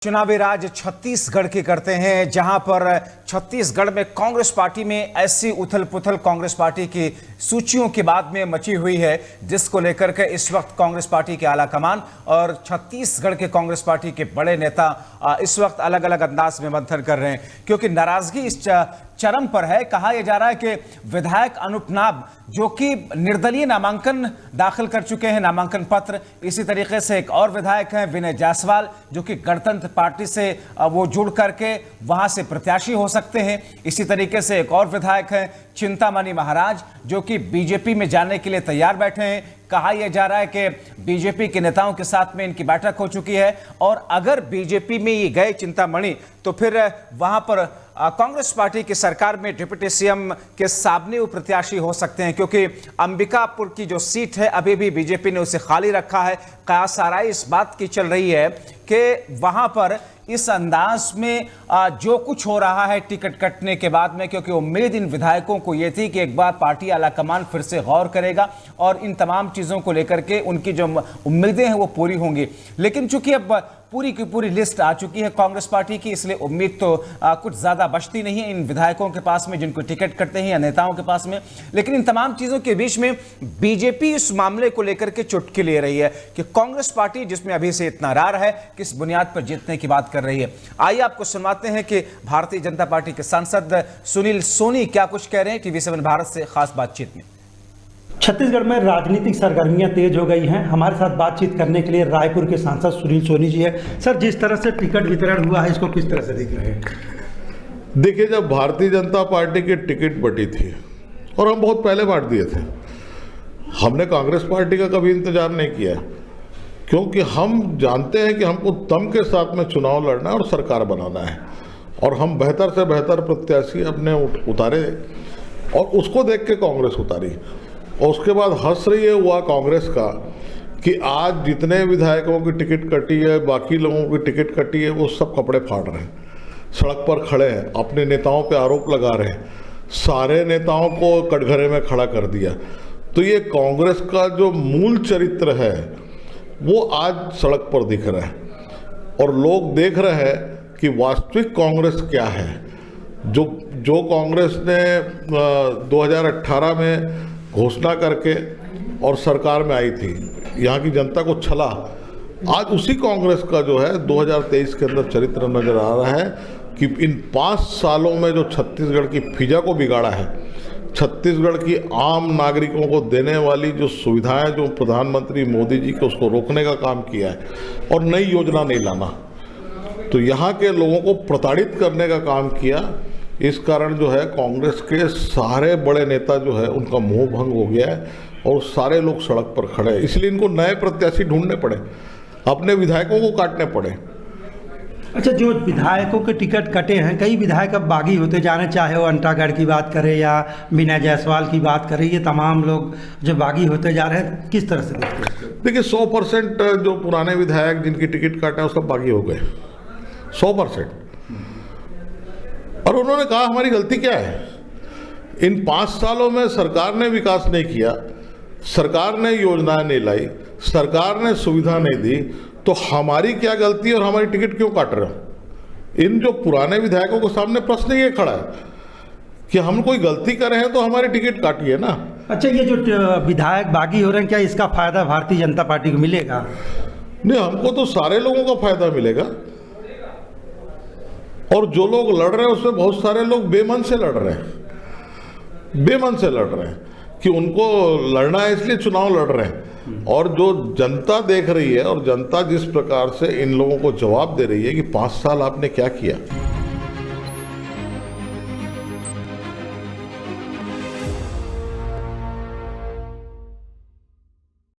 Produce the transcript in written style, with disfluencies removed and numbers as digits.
चुनावी राज छत्तीसगढ़ के करते हैं, जहां पर छत्तीसगढ़ में कांग्रेस पार्टी में ऐसी उथल पुथल कांग्रेस पार्टी की सूचियों के बाद में मची हुई है, जिसको लेकर के इस वक्त कांग्रेस पार्टी के आला कमान और छत्तीसगढ़ के कांग्रेस पार्टी के बड़े नेता इस वक्त अलग अलग अंदाज में मंथन कर रहे हैं, क्योंकि नाराजगी इस चरम पर है। कहा यह जा रहा है कि विधायक अनूप नाग, जो कि निर्दलीय नामांकन दाखिल कर चुके हैं, नामांकन पत्र, इसी तरीके से एक और विधायक हैं विनय जायसवाल, जो कि गणतंत्र पार्टी से वो जुड़ करके वहां से प्रत्याशी हो सकते हैं। इसी तरीके से एक और विधायक हैं चिंतामणि महाराज, जो कि बीजेपी में जाने के लिए तैयार बैठे हैं। कहा यह जा रहा है कि बीजेपी के नेताओं के साथ में इनकी बैठक हो चुकी है और अगर बीजेपी में ये गए चिंतामणि, तो फिर वहां पर कांग्रेस पार्टी की सरकार में डिप्टी सीएम के सामने वो प्रत्याशी हो सकते हैं, क्योंकि अंबिकापुर की जो सीट है अभी भी बीजेपी ने उसे खाली रखा है। कयासाराई इस बात की चल रही है कि वहां पर इस अंदाज में जो कुछ हो रहा है टिकट कटने के बाद में, क्योंकि उम्मीद इन विधायकों को यह थी कि एक बार पार्टी आलाकमान फिर से गौर करेगा और इन तमाम चीजों को लेकर के उनकी जो उम्मीदें हैं वो पूरी होंगी। लेकिन चूंकि अब पूरी की पूरी लिस्ट आ चुकी है कांग्रेस पार्टी की, इसलिए उम्मीद तो कुछ ज्यादा बचती नहीं है इन विधायकों के पास में जिनको टिकट कटते हैं या नेताओं के पास में। लेकिन इन तमाम चीजों के बीच में बीजेपी इस मामले को लेकर के चुटकी ले रही है कि कांग्रेस पार्टी, जिसमें अभी से इतना रार है, किस बुनियाद पर जीतने की बात कर रही है। आइए आपको सुनवाते हैं कि भारतीय जनता पार्टी के सांसद सुनील सोनी क्या कुछ कह रहे हैं TV7 भारत से खास बातचीत में। छत्तीसगढ़ में राजनीतिक सरगर्मियां तेज हो गई हैं। हमारे साथ बातचीत करने के लिए रायपुर के सांसद सुनील सोनी जी है। सर, जिस तरह से टिकट वितरण हुआ है, इसको किस तरह से देख रहे हैं? देखिए, जब भारतीय जनता पार्टी की टिकट बटी थी और हम बहुत पहले बांट दिए थे, हमने कांग्रेस पार्टी का कभी इंतजार नहीं किया, क्योंकि हम जानते हैं कि हमको दम के साथ में चुनाव लड़ना है और सरकार बनाना है, और हम बेहतर से बेहतर प्रत्याशी अपने उतारे और उसको देख के कांग्रेस उतारी। और उसके बाद हश्र हुआ कांग्रेस का कि आज जितने विधायकों की टिकट कटी है, बाकी लोगों की टिकट कटी है, वो सब कपड़े फाड़ रहे हैं, सड़क पर खड़े हैं, अपने नेताओं पे आरोप लगा रहे हैं, सारे नेताओं को कटघरे में खड़ा कर दिया। तो ये कांग्रेस का जो मूल चरित्र है वो आज सड़क पर दिख रहा है और लोग देख रहे हैं कि वास्तविक कांग्रेस क्या है। जो कांग्रेस ने 2018 में घोषणा करके और सरकार में आई थी, यहाँ की जनता को छला, आज उसी कांग्रेस का जो है 2023 के अंदर चरित्र नजर आ रहा है कि इन 5 सालों में जो छत्तीसगढ़ की फिजा को बिगाड़ा है, छत्तीसगढ़ की आम नागरिकों को देने वाली जो सुविधाएं जो प्रधानमंत्री मोदी जी को उसको रोकने का काम किया है और नई योजना नहीं लाना, तो यहाँ के लोगों को प्रताड़ित करने का काम किया। इस कारण जो है कांग्रेस के सारे बड़े नेता जो है उनका मोह भंग हो गया है और सारे लोग सड़क पर खड़े हैं। इसलिए इनको नए प्रत्याशी ढूंढने पड़े, अपने विधायकों को काटने पड़े। अच्छा, जो विधायकों के टिकट कटे हैं, कई विधायक अब बागी होते जा रहे हैं, चाहे वो अंटागढ़ की बात करें या विनय जायसवाल की बात करें, ये तमाम लोग जो बागी होते जा रहे हैं, किस तरह से देखते हैं? देखिए, 100% जो पुराने विधायक जिनकी टिकट काटा है वो सब बागी हो गए, 100%। और उन्होंने कहा हमारी गलती क्या है? इन 5 सालों में सरकार ने विकास नहीं किया, सरकार ने योजनाएं नहीं लाई, सरकार ने सुविधा नहीं दी, तो हमारी क्या गलती और हमारी टिकट क्यों काट रहे हो? इन जो पुराने विधायकों के सामने प्रश्न ये खड़ा है कि हम कोई गलती कर रहे हैं तो हमारी टिकट काटिए ना। अच्छा, ये जो विधायक बागी हो रहे हैं, क्या इसका फायदा भारतीय जनता पार्टी को मिलेगा? नहीं, हमको तो सारे लोगों का फायदा मिलेगा, और जो लोग लड़ रहे हैं उसमें बहुत सारे लोग बेमन से लड़ रहे हैं, बेमन से लड़ रहे हैं कि उनको लड़ना है इसलिए चुनाव लड़ रहे हैं। और जो जनता देख रही है और जनता जिस प्रकार से इन लोगों को जवाब दे रही है कि 5 साल आपने क्या किया,